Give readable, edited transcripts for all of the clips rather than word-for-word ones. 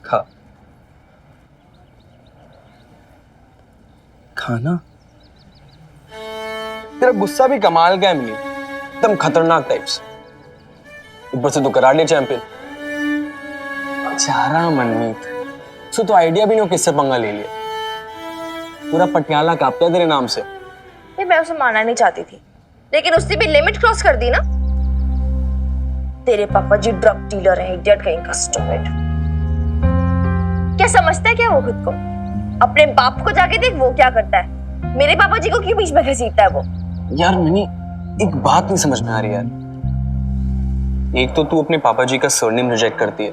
खा। खाना? तेरा गुस्सा भी कमाल का है मिनी, एकदम खतरनाक टाइप्स। ऊपर से तू कराटे चैंपियन। बेचारा मनमीत, सो तो आइडिया भी नहीं हो किससे पंगा ले लिया। पूरा पटियाला कांपता है तेरे नाम से। मैं उसे मारना नहीं चाहती थी, लेकिन उसने भी लिमिट क्रॉस कर दी ना। तेरे पापा जी ड्रग डीलर हैं, इडियट कहीं का, स्टूपिड। क्या समझता है क्या वो खुद को? अपने बाप को जाके देख वो क्या करता है। मेरे पापा जी को क्यों बीच में घसीटता है वो? यार मिनी, एक बात नहीं समझ में आ रही यार। एक तो तू अपने पापा जी का सरनेम रिजेक्ट करती है,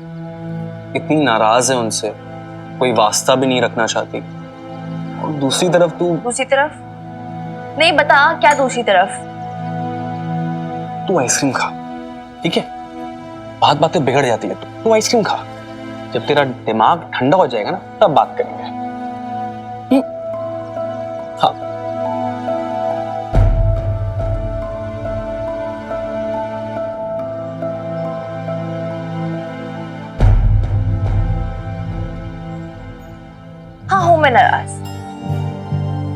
इतनी नाराज है उनसे, कोई वास्ता भी नहीं रखना चाहती। और दूसरी तरफ दूसरी तरफ नहीं, बता क्या दूसरी तरफ? तू आइसक्रीम खा, ठीक है? बातें बिगड़ जाती है। तू आइसक्रीम खा, जब तेरा दिमाग ठंडा हो जाएगा ना तब बात करेंगे। हाँ। हाँ हूं मैं नाराज,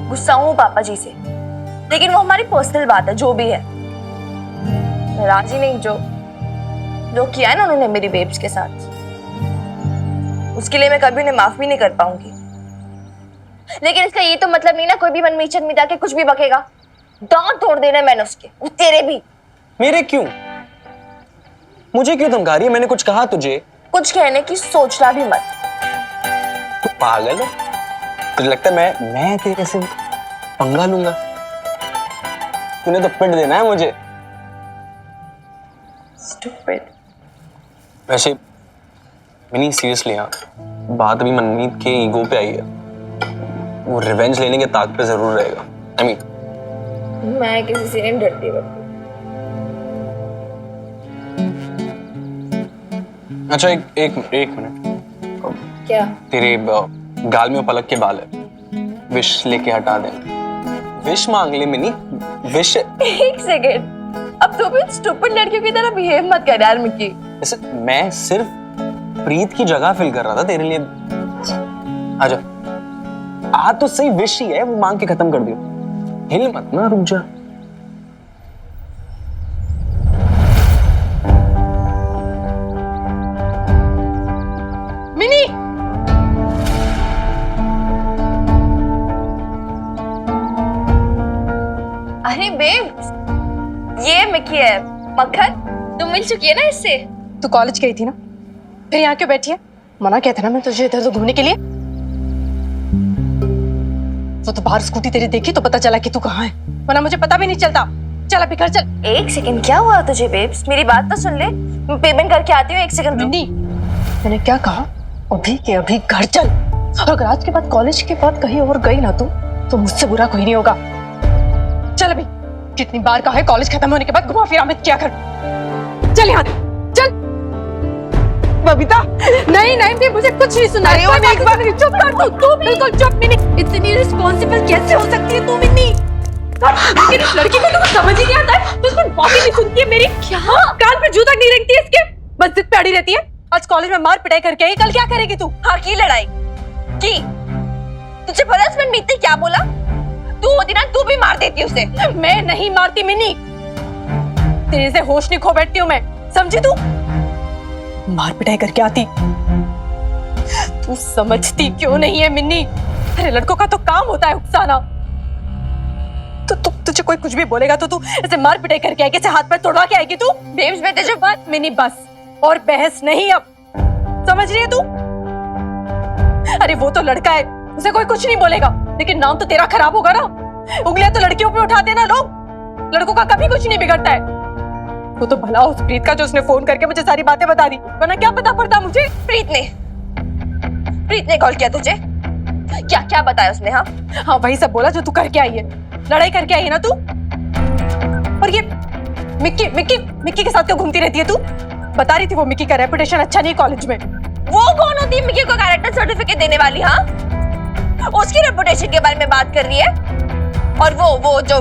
गुस्सा हूं पापा जी से, लेकिन वो हमारी पर्सनल बात है, जो भी है। नाराज ही नहीं, जो किया है ना उन्होंने मेरी बेब्स के साथ, उसके लिए मैं कभी उन्हें माफ भी नहीं कर पाऊंगी। लेकिन इसका ये तो मतलब नहीं ना कोई भी मनमीत में जाके कुछ भी बकेगा। दांत तोड़ देना मैंने उसके, तेरे भी। मेरे क्यों? मुझे क्यों धमका रही है? मैंने कुछ कहा तुझे? कुछ कहने की सोचना भी मत। तू पागल है? तुझे लगता है मैं तेरे से पंगा लूंगा? तूने तो पिट देना है मुझे। Stupid. वैसे मिनी सीरियसली, हाँ, बात अभी मनमीत के ईगो पे आई है। वो रिवेंज लेने के ताक पे जरूर रहेगा। I mean, मैं किसी से नहीं डरती बल्कि। अच्छा एक मिनट। क्या? तेरे गाल में पलक के बाल है, विश लेके हटा दे। विश मांग ले मिनी, विश। एक सेकेंड, अब तो भी स्टूपिड लड़कियों की तरह बिहेव मत कर यार मिक्की। ऐसे मैं सिर्फ प्रीत की जगह फिल कर रहा था तेरे लिए। आजा, आ तो सही, विश ही है, वो मांग के खत्म कर दियो। हिल मत ना, रुक जा। मिनी, अरे बेब, ये मिक्की है। मक्खन, तुम मिल चुकी है ना इससे? तू कॉलेज गई थी ना, फिर यहाँ क्यों बैठी है? मना किया था ना मैं तुझे इधर उधर घूमने के लिए। वो तो बाहर स्कूटी तेरी देखी तो पता चला कि तू कहाँ है, वरना मुझे पता भी नहीं चलता। चल अभी घर चल। एक सेकंड, क्या हुआ तुझे बेब्स? मेरी बात तो सुन ले, मैं पेमेंट करके आती हूँ। एक सेकंड रुक। मिनी, मैंने क्या कहा? अभी के अभी घर चल। और अगर आज के बाद कॉलेज के बाद कहीं और गई ना तो मुझसे बुरा कोई नहीं होगा। चल अभी, कितनी बार कहा है कॉलेज खत्म होने के बाद घुमा फिरा मत किया कर। चल यहाँ चल। बबीता, नहीं नहीं, मुझे कुछ नहीं सुना। एक बार चुप कर तू बिल्कुल चुप। मिनी, इतनी रिस्पॉन्सिबल कैसे हो सकती है तू? मिनी, लेकिन इस लड़की को तो समझ ही नहीं आता है, तो उसकी बात ही नहीं सुनती है मेरी। क्या कान पे जू तक नहीं रखती है इसके, बस जिद पे अड़ी रहती है। आज कॉलेज में मार पिटाई करके आई, कल क्या करेगी तू? हाँ की लड़ाई की? तुझे पता है मनमीत ने क्या बोला? तू होती ना तू भी मार देती उसे। मैं नहीं मारती मिनी, तेरे से होश नहीं खो बैठती हूँ मैं, समझी तू? मार पिटाई करके आती। तू समझती क्यों नहीं है मिन्नी? अरे लड़कों का तो काम होता है उकसाना। तो तुझे कोई कुछ भी बोलेगा तो तू ऐसे मार पिटाई करके आएगी, ऐसे हाथ पैर तोड़वा के आएगी तू? बेब्स में तुझे बात मिनी, बस और बहस नहीं अब, समझ रही है तू? अरे वो तो लड़का है, उसे कोई कुछ नहीं बोलेगा, लेकिन नाम तो तेरा खराब होगा ना। उंगलियां तो लड़कियों पे उठाते हैं ना लोग, लड़कों का कभी कुछ नहीं बिगड़ता है। वो तो भला उस प्रीत का जो उसने फोन करके मुझे सारी बातें बता दी, वरना क्या पता पड़ता मुझे। प्रीत ने कॉल किया तुझे? क्या क्या बताया उसने? हाँ वही सब बोला जो तू करके आई है, लड़ाई करके आई है ना तू। और ये मिक्की मिक्की मिक्की के साथ क्यों घूमती रहती है तू? बता रही थी वो मिक्की का रेपुटेशन अच्छा नहीं कॉलेज में। वो कौन होती है मिक्की को कैरेक्टर सर्टिफिकेट देने वाली? हाँ, उसकी रेपुटेशन के बारे में बात कर रही है। और वो जो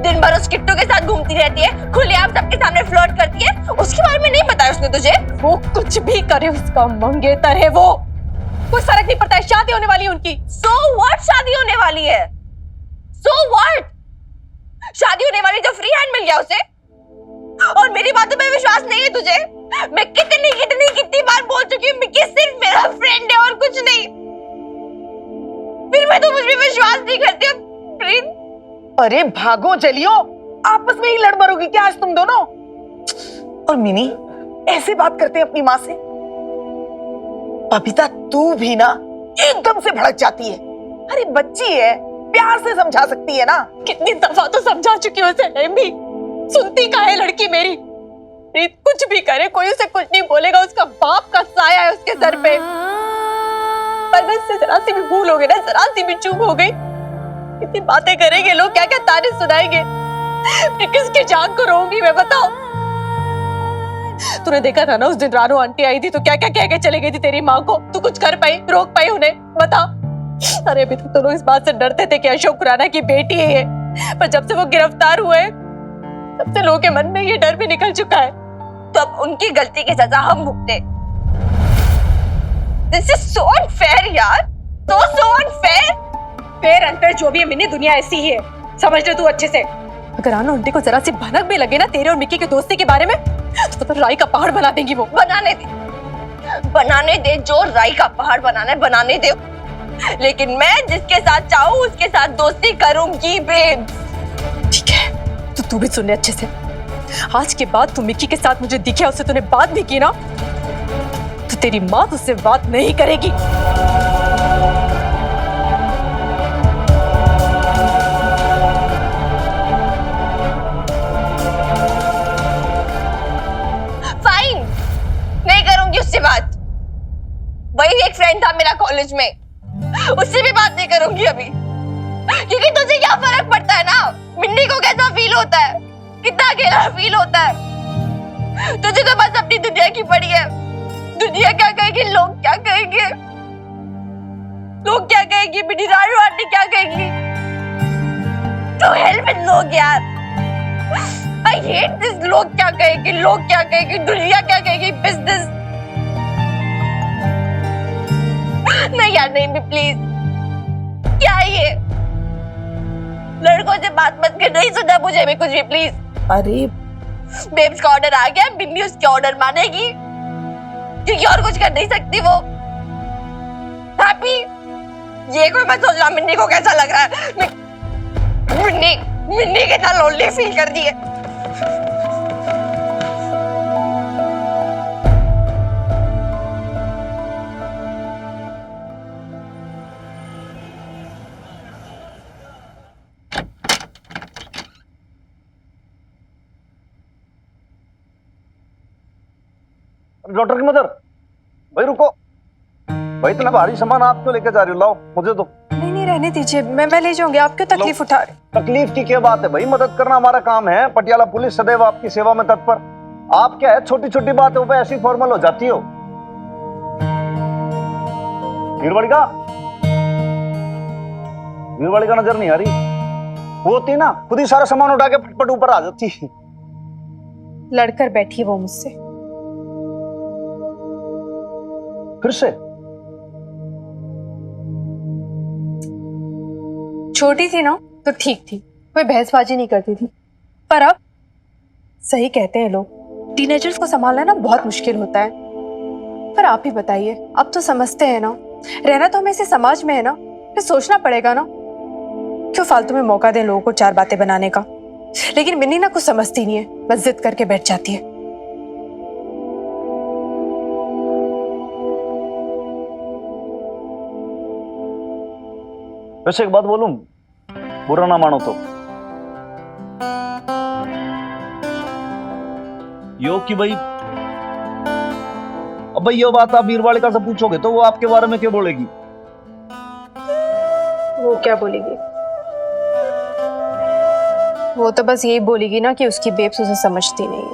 दिन भर उस किट्टू के साथ घूमती रहती है, खुलेआम सबके सामने फ्लर्ट करती है, उसके बारे में नहीं बताया उसने तुझे? वो कुछ भी करे, उसका मंगेतर है वो। कोई फर्क नहीं पड़ता है, शादी होने वाली है उनकी। So what? शादी होने वाली है। So what? शादी होने वाली, जो फ्री हैंड मिल गया उसे। और मेरी बातों पे विश्वास नहीं है तुझे? मैं कितनी बार बोल चुकी हूँ मिक्की सिर्फ मेरा फ्रेंड है और कुछ नहीं। फिर मैं तो मुझ पे विश्वास नहीं करती अब प्रीत। अरे भागो जलियो, आपस में ही लड़ मरोगी क्या आज तुम दोनों? और मिनी ऐसे बात करते हैं अपनी माँ से? बबीता तू भी ना एकदम से भड़क जाती है। अरे बच्ची है, प्यार से समझा सकती है ना। कितनी दफा तो समझा चुकी हूँ उसे, एमी। सुनती का है लड़की मेरी। प्रीत कुछ भी करे, कोई उसे कुछ नहीं बोलेगा, उसका बाप का साया है उसके सर पे। पर मैं इससे जरा सी भी भूल हो गई ना, जरा सी भी चूक हो गई, कितनी बातें करेंगे लोग, क्या क्या ताने सुनाएंगे। मैं किसकी जान को रोऊंगी मैं, बताओ। तूने देखा था ना उस दिन रानू आंटी आई थी तो क्या क्या कह के चले गई थी तेरी माँ को। तू कुछ कर पाई, रोक पाई उन्हें, बता। अरे अभी तक तो लोग इस बात से डरते थे कि अशोक खुराना की बेटी है ये, पर जब से वो गिरफ्तार हुए तब से लोगों के मन में ये डर भी निकल चुका है। तो अब उनकी गलती की सजा हम भुगते। This is so unfair यार, so unfair। फेयर अनफेयर जो भी है मिनी, दुनिया ऐसी ही है, समझ ले तू अच्छे से। अगर रानू आंटी को जरा सी भनक भी लगे ना तेरे और मिक्की की दोस्ती के बारे में तो राई का पहाड़ बना देंगी वो। बनाने दे जो राई का पहाड़ बनाना है बनाने दे, लेकिन मैं जिसके साथ चाहूँ उसके साथ दोस्ती करूंगी बेब। ठीक है, तो तू भी सुन ले अच्छे से। आज के बाद तू मिक्की के साथ मुझे दिखे, उससे तूने बात भी की ना, तो तेरी माँ तुझसे बात नहीं करेगी। फाइन, नहीं करूंगी उससे बात। वही एक फ्रेंड था मेरा कॉलेज में, उससे भी बात नहीं करूंगी अभी। क्योंकि तुझे क्या फर्क पड़ता है ना मिन्नी को कैसा फील होता है, कितना अकेला फील होता है। तुझे तो बस अपनी दुनिया की पड़ी है। दुनिया क्या कहेगी, लोग क्या कहेंगे, लोग क्या कहेंगी, मेरी रानू आंटी क्या कहेगी। तो हेल्प विद लोग यार, आई हेट दिस। लोग क्या कहेंगे, लोग क्या कहेंगे, दुनिया क्या कहेगी, बिजनेस। नहीं यार नहीं, प्लीज। क्या है ये, लड़कों से बात मत कर, नहीं सुना मुझे भी कुछ भी प्लीज। अरे बेब्स का ऑर्डर आ गया, बिन्नी उसके ऑर्डर मानेगी क्योंकि और कुछ कर नहीं सकती वो। हैप्पी, ये कोई मत सोचना मिन्नी को कैसा लग रहा है। मिन्नी कितना लोनली फील कर दी है। डॉक्टर की मदर, भाई रुको भाई, इतना भारी सामान आप क्यों लेके जा रही हो? लाओ मुझे तो। नहीं रहने दीजिए, मैं ले जाऊंगी। आप क्यों तकलीफ उठा रहे? तकलीफ की क्या बात है भाई, मदद करना हमारा काम है। पटियाला पुलिस सदैव आपकी सेवा में तत्पर। आप क्या है छोटी छोटी बातों पे ऐसी फॉर्मल हो जाती हो? वीरवाड़ी का नजर नहीं आ रही। वो होती ना खुद ही सारा सामान उठा के फटफट ऊपर आ जाती। लड़कर बैठी वो मुझसे। फिर से? छोटी थी ना तो ठीक थी, कोई बहसबाजी नहीं करती थी, पर अब सही कहते हैं लोग, टीनेजर्स को संभालना ना बहुत मुश्किल होता है। पर आप ही बताइए, अब तो समझते हैं ना, रहना तो हमें इसी समाज में है ना, फिर सोचना पड़ेगा ना, क्यों फालतू में मौका दें लोगों को चार बातें बनाने का। लेकिन मिन्नी ना कुछ समझती नहीं है, बस जिद करके बैठ जाती है। वैसे एक बात बोलूं, बुरा ना मानो तो, यो कि भाई अब भाई ये बात आप वीरवाड़िका से पूछोगे तो वो आपके बारे में क्या बोलेगी? वो क्या बोलेगी? वो तो बस यही बोलेगी ना कि उसकी बेब्स उसे समझती नहीं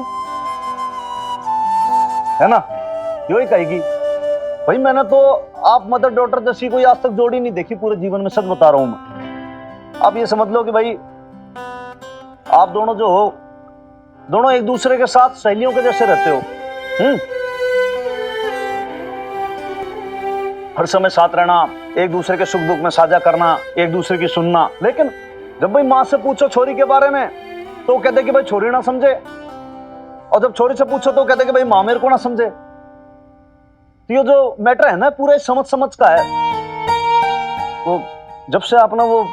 है ना, यो ही कहेगी। भाई मैंने तो आप मदर डॉटर जैसी कोई आज तक जोड़ी नहीं देखी पूरे जीवन में, सच बता रहा हूं मैं। आप ये समझ लो कि भाई आप दोनों जो हो, दोनों एक दूसरे के साथ सहेलियों के जैसे रहते हो। हर समय साथ रहना, एक दूसरे के सुख दुख में साझा करना, एक दूसरे की सुनना। लेकिन जब भाई माँ से पूछो छोरी के बारे में तो कहते कि भाई छोरी ना समझे, और जब छोरी से पूछो तो कहते कि भाई माँ मेरे को ना समझे। तो ये जो मैटर है ना पूरा समझ समझ का है। वो जब से आपने वो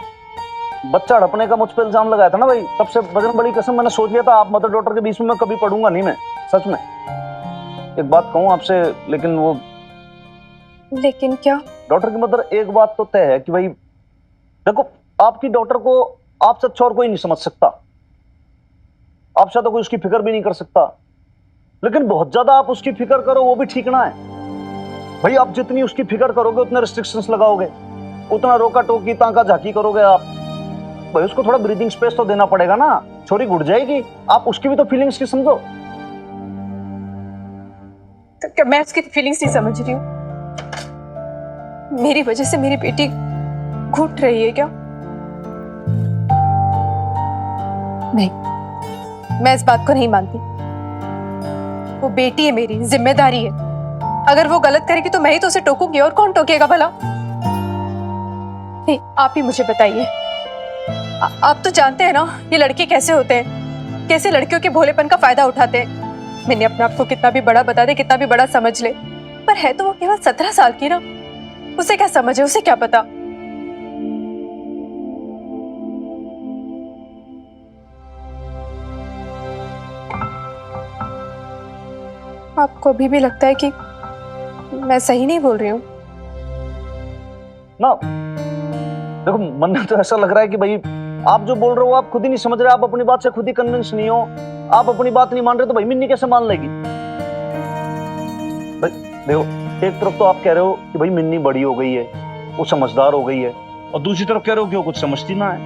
बच्चा हड़पने का मुझ पर इल्जाम लगाया था ना भाई, तब से बजरंग बली कसम मैंने सोच लिया था आप मदर डॉटर के बीच में मैं कभी पढ़ूंगा नहीं। मैं सच में एक बात कहूं आपसे, लेकिन वो लेकिन क्या? डॉटर की मदर एक बात तो तय है कि भाई देखो, आपकी डॉटर को आपसे अच्छा और कोई नहीं समझ सकता, आपसे तो कोई उसकी फिक्र भी नहीं कर सकता। लेकिन बहुत ज्यादा आप उसकी फिक्र करो वो भी ठीक ना है भाई। आप जितनी उसकी फिक्र करोगे उतने रिस्ट्रिक्शंस लगाओगे, उतना रोका टोकी ताका झाकी करोगे आप भाई। उसको थोड़ा ब्रीदिंग स्पेस तो देना पड़ेगा ना, छोरी घुट जाएगी। आप उसकी भी तो फीलिंग्स की समझो। तो क्या मैं उसकी फीलिंग्स नहीं समझ रही हूँ? मेरी वजह से मेरी बेटी घुट रही है क्या? नहीं, मैं इस बात को नहीं मानती। वो बेटी है मेरी, जिम्मेदारी है। अगर वो गलत करेगी तो मैं ही तो उसे टोकूंगी, और कौन टोकेगा भला? नहीं, आप ही मुझे बताइए। आप तो जानते हैं ना ये लड़के कैसे होते हैं, कैसे लड़कियों के भोलेपन का फायदा उठाते हैं। मैंने अपने आप को कितना भी बड़ा बता दे, कितना भी बड़ा समझ ले, पर है तो वो केवल 17 साल की ना। उसे क्या समझ है, उसे क्या पता। आपको अभी भी लगता है कि मैं सही नहीं बोल रही हूँ ना? देखो मन में तो ऐसा लग रहा है कि भाई आप जो बोल रहे हो आप खुद ही नहीं समझ रहे, आप अपनी बात से खुद ही कन्विंस नहीं हो। आप अपनी बात नहीं मान रहे तो भाई मिन्नी कैसे मान लेगी? भाई देखो, एक तरफ तो आप कह रहे हो कि भाई मिन्नी बड़ी हो गई है, वो समझदार हो गई है, और दूसरी तरफ कह रहे हो कि वो कुछ समझती ना है।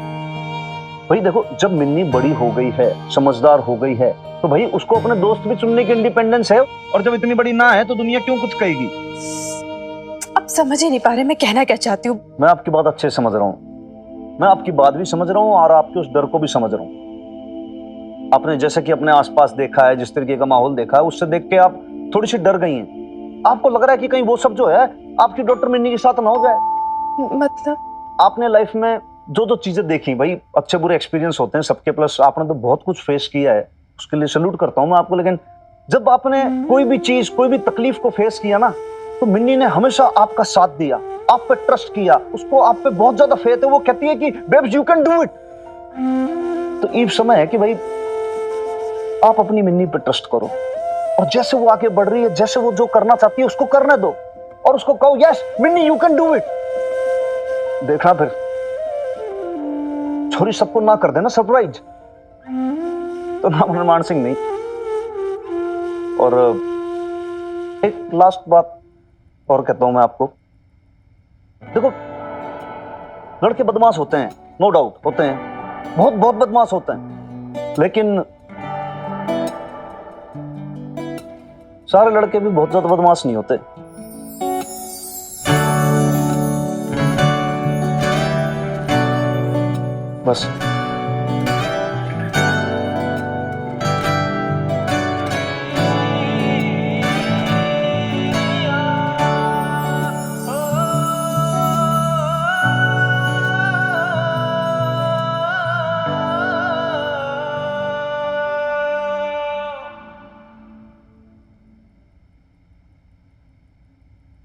भाई देखो, जब मिन्नी बड़ी हो गई है, समझदार हो गई है, तो भाई उसको अपने दोस्त भी चुनने की इंडिपेंडेंस है। और जब इतनी बड़ी ना है तो दुनिया क्यों कुछ कहेगी? अब समझ ही नहीं पा रहे मैं कहना क्या चाहती हूँ। मैं आपकी बात अच्छे से समझ रहा हूँ, मैं आपकी बात भी समझ रहा हूँ और आपके उस डर को भी समझ रहा हूँ। आपने जैसे कि अपने आसपास देखा है, जिस तरीके का माहौल देखा है, उससे देख के आप थोड़ी सी डर गई हैं। आपको लग रहा है कि कहीं वो सब जो है आपकी डॉक्टर मिन्नी के साथ ना हो जाए। मतलब आपने लाइफ में जो जो चीजें देखी भाई, अच्छे बुरे एक्सपीरियंस होते हैं सबके, प्लस आपने तो बहुत कुछ फेस किया है, उसके लिए सैल्यूट करता हूं मैं आपको। लेकिन जब आपने कोई भी चीज, कोई भी तकलीफ को फेस किया ना, तो मिन्नी ने हमेशा आपका साथ दिया, आप पे ट्रस्ट किया, उसको आप पे बहुत ज्यादा फेथ है। वो कहती है कि babes you can do it. तो ये समय है कि भाई आप अपनी मिन्नी पे ट्रस्ट करो, और जैसे वो आगे बढ़ रही है, जैसे वो जो करना चाहती है उसको करने दो, और उसको कहो yes Minni you can do it. देखना फिर छोरी सबको ना कर देना सरप्राइज। तो नाम हनुमान सिंह नहीं। और एक लास्ट बात और कहता हूं मैं आपको, देखो लड़के बदमाश होते हैं, नो डाउट होते हैं, बहुत बहुत बदमाश होते हैं, लेकिन सारे लड़के भी बहुत ज्यादा बदमाश नहीं होते। बस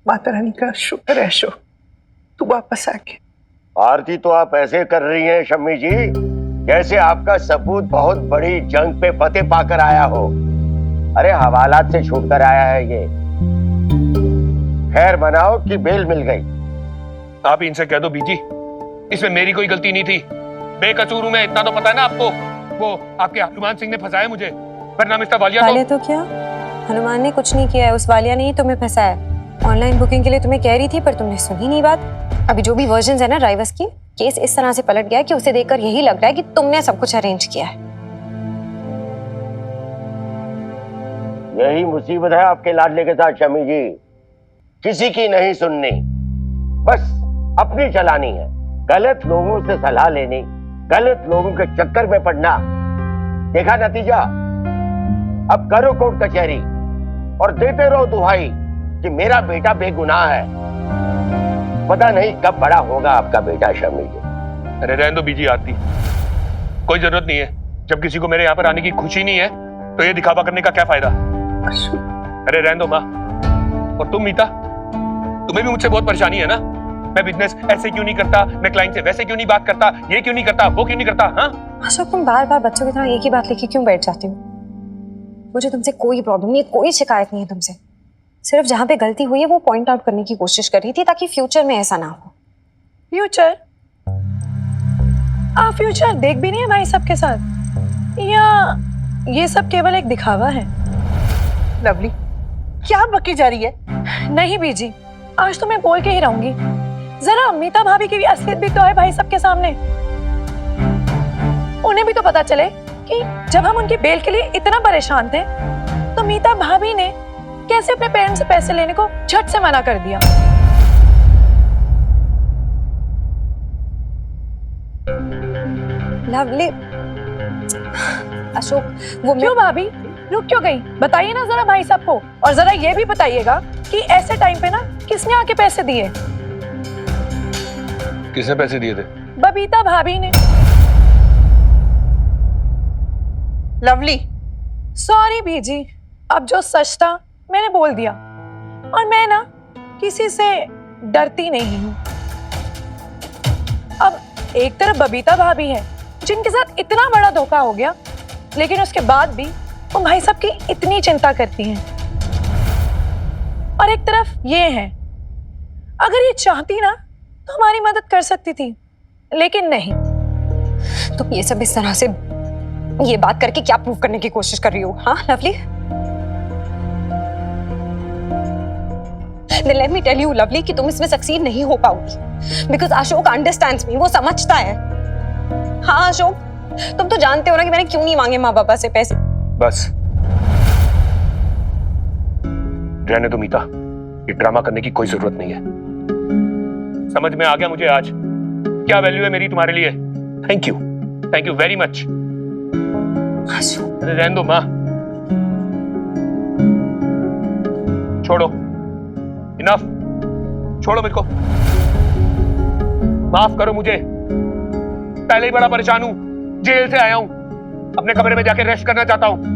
माता रानी का शुक्र है अशोक, तू वापस आ गया। आरती तो आप ऐसे कर रही हैं शम्मी जी जैसे आपका सबूत बहुत बड़ी जंग पे फतेह पाकर आया हो। अरे हवालात से छूट कर आया है ये। खैर बनाओ कि बेल मिल गई। आप इनसे कह दो बीजी, इसमें मेरी कोई गलती नहीं थी, बेकसूर हूं मैं, इतना तो पता है ना आपको। वो आपके हनुमान सिंह ने फंसाया मुझे, वरना मिस्टर वालिया तो क्या हनुमान ने कुछ नहीं किया है, उस वालिया ने ही तुम्हें फंसाया। ऑनलाइन बुकिंग के लिए तुम्हें कह रही थी पर तुमने सुनी नहीं बात। अभी जो भी वर्जन है ना ड्राइवर्स की, केस इस तरह से पलट गया कि उसे देखकर यही लग रहा है कि तुमने सब कुछ अरेंज किया है। यही मुसीबत है आपके लाडले के साथ शम्मी जी, किसी की नहीं सुननी, बस अपनी चलानी है। गलत लोगों से सलाह लेनी, गलत लोगों के चक्कर में पड़ना, देखा नतीजा। अब करो कोर्ट कचहरी और देते रहो दुहाई कि मेरा बेटा बेगुनाह है। पता नहीं कब बड़ा होगा आपका बेटा शमी जी। अरे रहने दो बीजी आरती, कोई जरूरत नहीं है। जब किसी को मेरे यहाँ पर आने की खुशी नहीं है तो ये दिखावा करने का क्या फायदा। अरे रहने दो माँ। और तुम मीता, तुम्हें भी मुझसे बहुत परेशानी है ना? मैं बिजनेस ऐसे क्यों नहीं करता, मैं क्लाइंट से वैसे क्यों नहीं बात करता, ये क्यों नहीं करता, वो क्यों नहीं करता। हाँ अशोक, तुम बार बार बच्चों की तरह एक ही बात लेके क्यों बैठ जाती हो? मुझे तुमसे कोई प्रॉब्लम नहीं है, कोई शिकायत नहीं है तुमसे। सिर्फ जहाँ पे गलती हुई है वो पॉइंट आउट करने की कोशिश कर रही थी ताकि फ्यूचर में ऐसा ना हो। फ्यूचर? आप फ्यूचर देख भी नहीं है भाई सबके साथ, या ये सब केवल एक दिखावा है? लवली, क्या बकी जा रही है? नहीं बीजी, आज तो मैं बोल के ही रहूंगी। जरा मीता भाभी की भी असलियत भी तो है भाई सबके सामने। उन्हें भी तो पता चले कि जब हम उनकी बेल के लिए इतना परेशान थे तो मीता भाभी ने कैसे अपने पेरेंट्स से पैसे लेने को झट से मना कर दिया। लवली, अशोक वो क्यों भाभी रुक क्यों गई? बताइए ना जरा भाई सबको, और जरा ये भी बताइएगा कि ऐसे टाइम पे ना किसने आके पैसे दिए? किसने पैसे दिए थे? बबीता भाभी ने। लवली, सॉरी बीजी, अब जो सच था मैंने बोल दिया, और मैं ना किसी से डरती नहीं हूँ। अब एक तरफ बबीता भाभी है जिनके साथ इतना बड़ा धोखा हो गया, लेकिन उसके बाद भी वो भाई साहब की इतनी चिंता करती हैं, और एक तरफ ये है, अगर ये चाहती ना तो हमारी मदद कर सकती थी, लेकिन नहीं। तुम ये सब इस तरह से ये बात करके क्या प्रूव करने की कोशिश कर रही हो? हाँ lovely, Then let me tell you, lovely, कि तुम इसमें सक्सीड नहीं हो पाओगी, बिकॉज अशोक अंडरस्टैंड्स मी, वो समझता है। हाँ अशोक, तुम तो जानते हो ना कि मैंने क्यों नहीं मांगे माँ पापा से पैसे। बस रहने दो मीता, ये ड्रामा करने की कोई जरूरत नहीं है। समझ में आ गया मुझे आज क्या वैल्यू है मेरी तुम्हारे लिए। Thank you very much. Ashok, अरे रहने दो माँ, छोड़ो, इनफ, छोड़ो मेरे को, माफ करो मुझे। पहले ही बड़ा परेशान हूं, जेल से आया हूं, अपने कमरे में जाके रेस्ट करना चाहता हूं।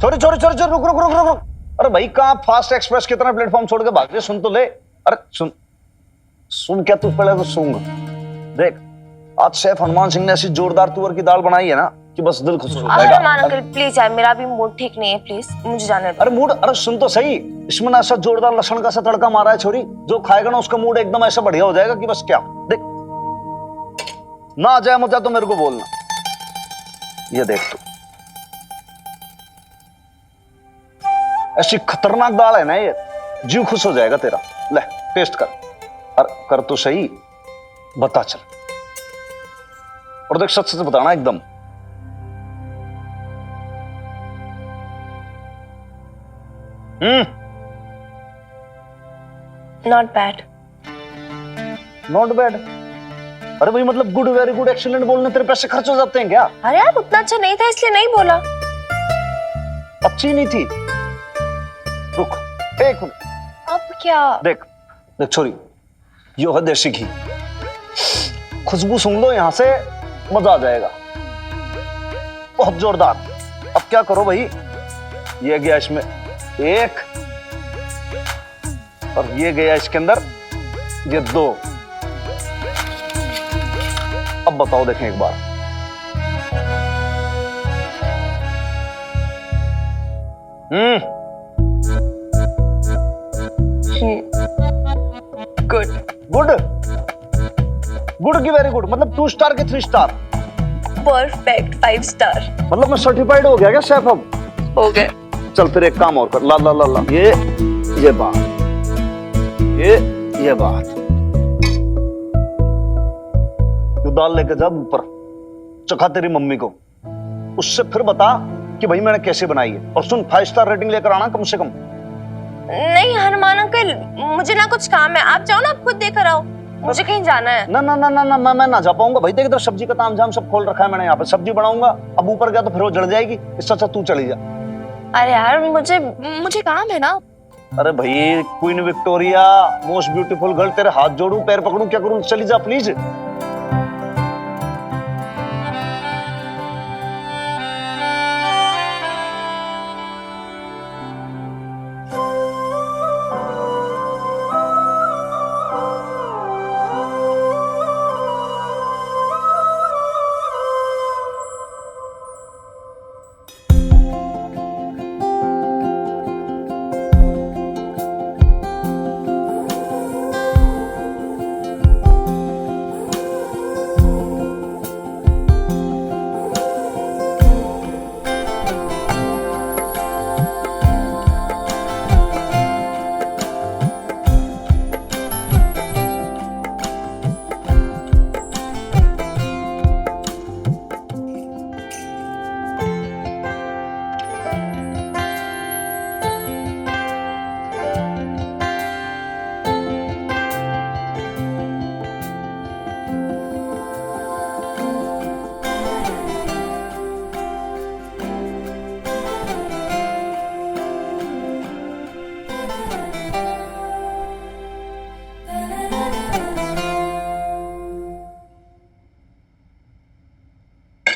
छोरी रुक। अरे भाई, कहाँ फास्ट एक्सप्रेस कितना प्लेटफॉर्म छोड़ के भाग रहे? सुन तो ले। अरे सुन क्या तू? पहले तो सुन देख, आज शेफ हनुमान सिंह ने ऐसी जोरदार तुअर की दाल बनाई है ना कि बस दिल खुश हो जाएगा। हनुमान अंकल प्लीज यार, मेरा भी मूड ठीक नहीं है, प्लीज मुझे जाने दो। अरे मूड, अरे सुन तो सही, इसमें ना ऐसा जोरदार लहसुन का सा तड़का मारा है छोरी, जो खाएगा ना उसका मूड एकदम ऐसा बढ़िया हो जाएगा कि बस क्या। देख, ना आ जाए मुझे तो मेरे को बोलना। ये देख तू, ऐसी खतरनाक दाल है ना ये, जीव खुश हो जाएगा तेरा। ले टेस्ट कर, अरे कर तो सही, बता चल। और देख, सच सच बताना एकदम। Not bad. Not bad? अरे भाई मतलब गुड, वेरी गुड, एक्सीलेंट बोलने तेरे पैसे खर्च हो जाते हैं क्या? अरे यार उतना अच्छा नहीं था इसलिए नहीं बोला। अच्छी नहीं थी? रुक एक मिनट। अब क्या? देख देख छोरी, यो है देसी घी, खुशबू सूंघ लो यहां से, मजा आ जाएगा, बहुत जोरदार। अब क्या करो भाई, ये गया इसमें एक, और ये गया इसके अंदर ये दो। अब बताओ, देखें एक बार। गुड गुड गुड की वेरी गुड, मतलब 2 स्टार के 3 स्टार? Perfect 5 star. मतलब मैं सर्टिफाइड हो गया क्या शेफ? अब हो गए। चल फिर एक काम और कर, ला ला ला ला, ये बात, ये बात। दाल लेके जा ऊपर, चखा तेरी मम्मी को, उससे फिर बता कि भाई मैंने कैसे बनाई है। और सुन, 5 स्टार रेटिंग लेकर आना कम से कम। नहीं हनुमान अंकल, मुझे ना कुछ काम है, आप जाओ ना, आप खुद देकर आओ, मुझे कहीं जाना है। ना ना ना ना ना मैं ना जा पाऊंगा भाई। देख इधर सब्जी का तामझाम सब खोल रखा है मैंने, यहाँ पे सब्जी बनाऊंगा। अब ऊपर गया तो फिर वो जल जाएगी, इससे अच्छा तू चली जा। अरे यार मुझे काम है ना। अरे भाई, queen Victoria, most beautiful girl, तेरे हाथ जोड़ू, पैर पकड़ू, क्या करूं? चली जा प्लीज।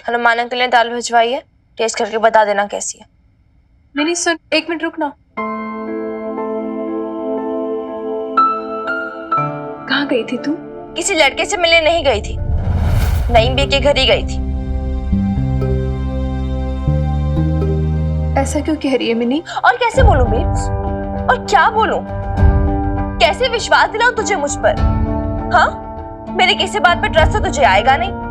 हनुमान अंकल ने दाल भिजवाई है, टेस्ट करके बता देना कैसी है। मिनी सुन, 1 मिनट रुक ना। कहाँ गई थी तू? किसी लड़के से मिलने नहीं गई थी, नईम बे के घर ही गई थी। ऐसा क्यों कह रही है मिनी? और कैसे बोलूं बेब्स, और क्या बोलूं? कैसे विश्वास दिलाऊं तुझे मुझ पर? हाँ, मेरे किसी बात पे ट्रस्ट तो तुझे आएगा नहीं।